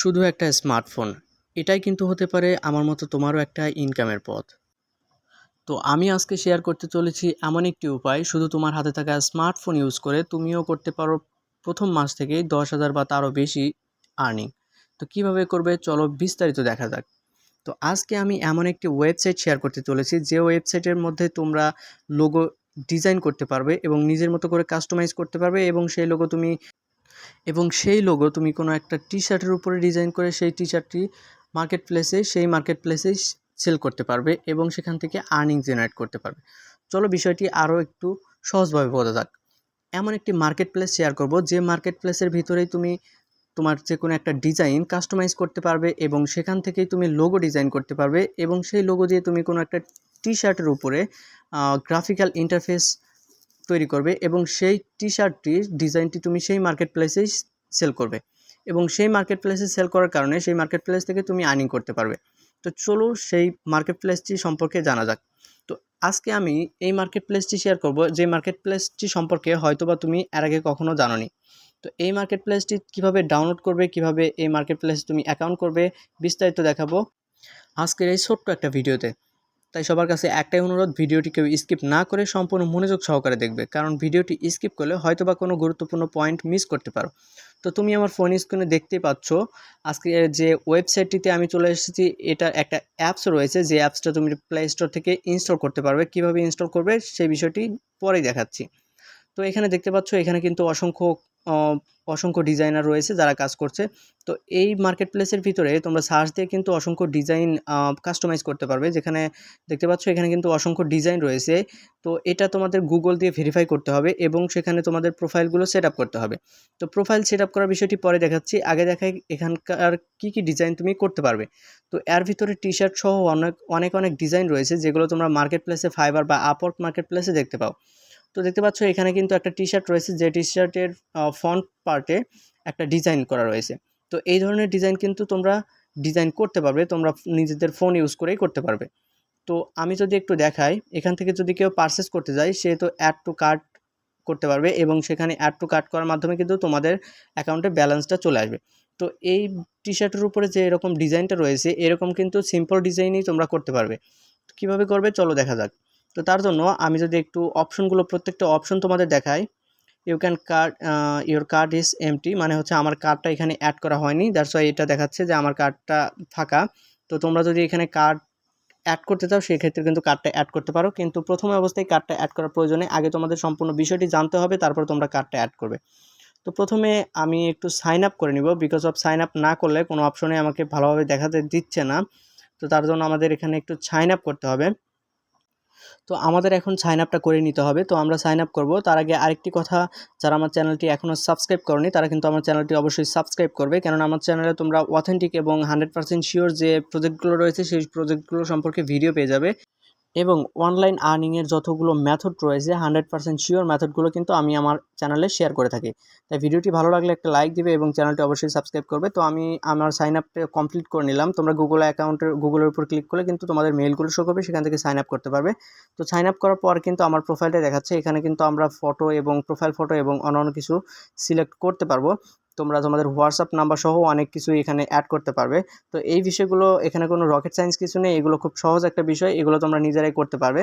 শুধু একটা স্মার্টফোন, এটাই কিন্তু হতে পারে আমার মতো তোমারও একটা ইনকামের পথ। তো আমি আজকে শেয়ার করতে চলেছি এমন একটি উপায়, শুধু তোমার হাতে থাকা স্মার্টফোন ইউজ করে তুমিও করতে পারো প্রথম মাস থেকেই 10,000 বা তারও বেশি আর্নিং। তো কিভাবে করবে চলো বিস্তারিত দেখা যাক। তো আজকে আমি এমন একটি ওয়েবসাইট শেয়ার করতে চলেছি যে ওয়েবসাইটের মধ্যে তোমরা লোগো ডিজাইন করতে পারবে এবং নিজের মতো করে কাস্টমাইজ করতে পারবে এবং সেই লোগো তুমি কোনো একটা টি শার্টের উপরে ডিজাইন করে সেই টি শার্টটি মার্কেট প্লেসেই সেল করতে পারবে এবং সেখান থেকে আর্নিং জেনারেট করতে পারবে। চলো বিষয়টি আরও একটু সহজভাবে বোঝা যাক। এমন একটি মার্কেট প্লেস শেয়ার করব যে মার্কেট প্লেসের ভিতরেই তুমি তোমার যে কোনো একটা ডিজাইন কাস্টমাইজ করতে পারবে এবং সেখান থেকেই তুমি লোগো ডিজাইন করতে পারবে এবং সেই লোগো দিয়ে তুমি কোনো একটা টি শার্টের উপরে গ্রাফিক্যাল ইন্টারফেস তৈরি করবে এবং সেই টি শার্টটির ডিজাইনটি তুমি সেই মার্কেট প্লেসেই সেল করবে এবং সেই মার্কেট প্লেসে সেল করার কারণে সেই মার্কেট প্লেস থেকে তুমি আর্নিং করতে পারবে। তো চলো সেই মার্কেট প্লেসটি সম্পর্কে জানা যাক। তো আজকে আমি এই মার্কেট প্লেসটি শেয়ার করব যে মার্কেট প্লেসটি সম্পর্কে হয়তোবা তুমি এর আগে কখনো জানোনি। তো এই মার্কেট প্লেসটি কীভাবে ডাউনলোড করবে, কিভাবে এই মার্কেট প্লেস তুমি অ্যাকাউন্ট করবে, বিস্তারিত দেখাবো আজকের এই ছোট্ট একটা ভিডিওতে। তাই সবার কাছে একটাই অনুরোধ, ভিডিওটি কেউ স্কিপ না করে সম্পূর্ণ মনোযোগ সহকারে দেখবে, কারণ ভিডিওটি স্কিপ করলে হয়তোবা কোনো গুরুত্বপূর্ণ পয়েন্ট মিস করতে পারো। তো তুমি আমার ফোন স্ক্রিনে দেখতেই পাচ্ছ আজকে যে ওয়েবসাইটটিতে আমি চলে এসেছি, এটা একটা অ্যাপস রয়েছে যে অ্যাপসটা তুমি প্লে স্টোর থেকে ইনস্টল করতে পারবে। কিভাবে ইনস্টল করবে সেই বিষয়টি পরেই দেখাচ্ছি। তো এখানে দেখতে পাচ্ছ এখানে কিন্তু অসংখ্য ডিজাইনার রয়েছে যারা কাজ করছে। তো এই মার্কেট প্লেসের ভিতরে তোমরা সার্চ দিয়ে কিন্তু অসংখ্য ডিজাইন কাস্টমাইজ করতে পারবে। যেখানে দেখতে পাচ্ছ এখানে কিন্তু অসংখ্য ডিজাইন রয়েছে। তো এটা তোমাদের গুগল দিয়ে ভেরিফাই করতে হবে এবং সেখানে তোমাদের প্রোফাইলগুলো সেট আপ করতে হবে। তো প্রোফাইল সেট আপ করার বিষয়টি পরে দেখাচ্ছি, আগে দেখাই এখানকার কী কী ডিজাইন তুমি করতে পারবে। তো এর ভিতরে টি শার্ট সহ অনেক ডিজাইন রয়েছে যেগুলো তোমরা মার্কেট প্লেসে ফাইবার বা আপওয়ার্ক মার্কেট প্লেসে দেখতে পাও। তো দেখতে পাচ্ছ এখানে কিন্তু একটা টি শার্ট রয়েছে যে টি শার্টের ফ্রন্ট পার্টে একটা ডিজাইন করা রয়েছে। তো এই ধরনের ডিজাইন কিন্তু তোমরা ডিজাইন করতে পারবে, তোমরা নিজেদের ফোন ইউজ করেই করতে পারবে। তো আমি যদি একটু দেখাই, এখান থেকে যদি কেউ পারচেস করতে যায় সে তো অ্যাড টু কার্ট করতে পারবে এবং সেখানে অ্যাড টু কার্ট করার মাধ্যমে কিন্তু তোমাদের অ্যাকাউন্টে ব্যালেন্সটা চলে আসবে। তো এই টি শার্টের উপরে যে এরকম ডিজাইনটা রয়েছে এরকম কিন্তু সিম্পল ডিজাইনই তোমরা করতে পারবে। কীভাবে করবে চলো দেখা যাক। তো তার জন্য আমি যদি একটু অপশনগুলো প্রত্যেকটা অপশন তোমাদের দেখাই, ইউর কার্ড ইজ এমটি, মানে হচ্ছে আমার কার্ডটা এখানে অ্যাড করা হয়নি, দ্যাটস ওয়াই এটা দেখাচ্ছে যে আমার কার্ডটা ফাঁকা। তো তোমরা যদি এখানে কার্ড অ্যাড করতে চাও সেক্ষেত্রে কিন্তু কার্ডটা অ্যাড করতে পারো, কিন্তু প্রথম অবস্থায় কার্ডটা অ্যাড করার প্রয়োজনে আগে তোমাদের সম্পূর্ণ বিষয়টি জানতে হবে, তারপর তোমরা কার্ডটা অ্যাড করবে। তো প্রথমে আমি একটু সাইন আপ করে নিব, বিকজ অফ সাইন আপ না করলে কোনো অপশনে আমাকে ভালোভাবে দেখাতে দিচ্ছে না। তো তার জন্য আমাদের এখানে একটু সাইন আপ করতে হবে। তো আমাদের এখন সাইন আপটা করে নিতে হবে। তো আমরা সাইন আপ করব, তার আগে আরেকটি কথা, যারা আমার চ্যানেলটি এখনও সাবস্ক্রাইব করনি তারা কিন্তু আমার চ্যানেলটি অবশ্যই সাবস্ক্রাইব করবে, কেননা আমার চ্যানেলে তোমরা অথেন্টিক এবং 100% শিওর যে প্রজেক্টগুলো রয়েছে সেই প্রজেক্টগুলো সম্পর্কে ভিডিও পেয়ে যাবে এবং অনলাইন আর্নিংয়ের যতগুলো মেথড রয়েছে 100% শিওর মেথডগুলো কিন্তু আমি আমার চ্যানেলে শেয়ার করে থাকি। তাই ভিডিওটি ভালো লাগলে একটা লাইক দিবে এবং চ্যানেলটি অবশ্যই সাবস্ক্রাইব করবে। তো আমি আমার সাইন আপটা কমপ্লিট করে নিলাম। তোমরা গুগলের উপর ক্লিক করলে কিন্তু তোমাদের মেইলগুলো শো করবে, সেখান থেকে সাইন আপ করতে পারবে। তো সাইন আপ করার পর কিন্তু আমার প্রোফাইলটা দেখাচ্ছে, এখানে কিন্তু আমরা ফটো এবং প্রোফাইল ফটো এবং অন্যান্য কিছু সিলেক্ট করতে পারবো। তোমরা তোমাদের হোয়াটসঅ্যাপ নাম্বার সহ অনেক কিছু এখানে অ্যাড করতে পারবে। তো এই বিষয়গুলো এখানে কোনো রকেট সায়েন্স কিছু নেই, এগুলো খুব সহজ একটা বিষয়, এগুলো তোমরা নিজেরাই করতে পারবে।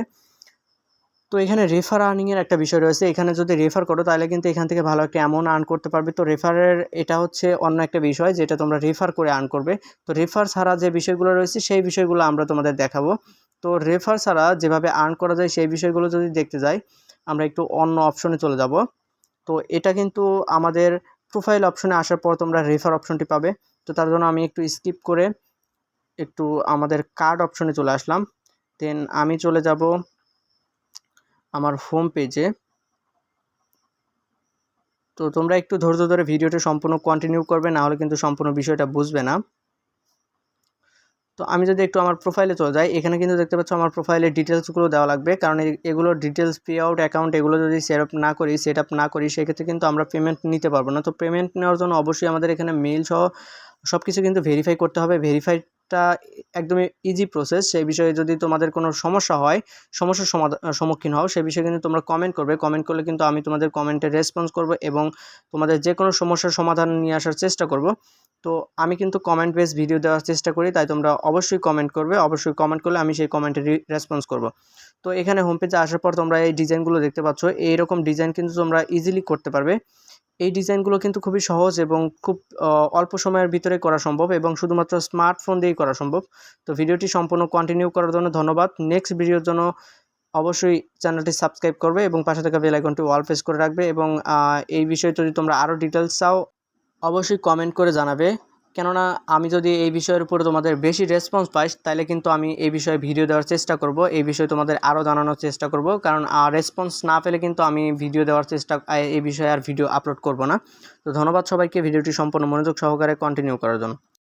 তো এখানে রেফার আর্নিংয়ের একটা বিষয় রয়েছে, এখানে যদি রেফার করো তাহলে কিন্তু এখান থেকে ভালো একটা অ্যামাউন্ট আর্ন করতে পারবে। তো রেফারের এটা হচ্ছে অন্য একটা বিষয় যেটা তোমরা রেফার করে আর্ন করবে। তো রেফার ছাড়া যে বিষয়গুলো রয়েছে সেই বিষয়গুলো আমরা তোমাদের দেখাবো। তো রেফার ছাড়া যেভাবে আর্ন করা যায় সেই বিষয়গুলো যদি দেখতে যাই, আমরা একটু অন্য অপশনে চলে যাব। তো এটা কিন্তু আমাদের প্রোফাইল অপশনে আসার পর তোমরা রেফার অপশনটি পাবে। তো তার জন্য আমি একটু স্কিপ করে একটু আমাদের কার্ড অপশনে চলে আসলাম। দেন আমি চলে যাব আমার হোম পেজে। তো তোমরা একটু ধৈর্য ধরে ভিডিওটা সম্পূর্ণ কন্টিনিউ করবে, না হলে কিন্তু সম্পূর্ণ বিষয়টা বুঝবে না। তো আমি যদি একটু আমার প্রোফাইলে চলে যাই, এখানে কিন্তু দেখতে পাচ্ছ আমার প্রোফাইলের ডিটেলসগুলো দেওয়া লাগবে, কারণ এগুলো ডিটেলস পে আউট অ্যাকাউন্ট এগুলো যদি সেট আপ না করি সেক্ষেত্রে কিন্তু আমরা পেমেন্ট নিতে পারবো না। তো পেমেন্ট নেওয়ার জন্য অবশ্যই আমাদের এখানে মেইল সহ সব কিছু কিন্তু ভেরিফাই করতে হবে। ভেরিফাইডটা প্রসেসটা একদমই ইজি প্রসেস। সেই বিষয়ে যদি তোমাদের কোনো সমস্যা হয়, সমস্যার সম্মুখীন হও, সেই বিষয়ে কিন্তু তোমরা কমেন্ট করবে। কমেন্ট করলে কিন্তু আমি তোমাদের কমেন্টে রেসপন্স করব এবং তোমাদের যে কোনো সমস্যার সমাধান নিয়ে আসার চেষ্টা করব। তো আমি কিন্তু কমেন্ট বেস ভিডিও দেওয়ার চেষ্টা করি, তাই তোমরা অবশ্যই কমেন্ট করবে। অবশ্যই কমেন্ট করলে আমি সেই কমেন্টে রেসপন্স করব। তো এখানে হোম পেজে আসার পর তোমরা এই ডিজাইনগুলো দেখতে পাচ্ছ। এইরকম ডিজাইন কিন্তু তোমরা ইজিলি করতে পারবে। এই ডিজাইনগুলো কিন্তু খুবই সহজ এবং খুব অল্প সময়ের ভিতরে করা সম্ভব এবং শুধুমাত্র স্মার্টফোন দিয়েই করা সম্ভব। তো ভিডিওটি সম্পূর্ণ কন্টিনিউ করার জন্য ধন্যবাদ। নেক্সট ভিডিওর জন্য অবশ্যই চ্যানেলটি সাবস্ক্রাইব করবে এবং পাশে থাকা বেল আইকনটি অল প্রেস করে রাখবে এবং এই বিষয়ে যদি তোমরা আরও ডিটেলস চাও অবশ্যই কমেন্ট করে জানাবে। কেননা আমি যদি এই বিষয়ের উপরে তোমাদের বেশি রেসপন্স পাই তাহলে কিন্তু আমি এই বিষয়ে ভিডিও দেওয়ার চেষ্টা করব, এই বিষয়ে তোমাদের আরও জানানোর চেষ্টা করব। কারণ রেসপন্স না পেলে কিন্তু আমি ভিডিও দেওয়ার এই বিষয়ে আর ভিডিও আপলোড করব না। তো ধন্যবাদ সবাইকে ভিডিওটি সম্পূর্ণ মনোযোগ সহকারে কন্টিনিউ করার জন্য।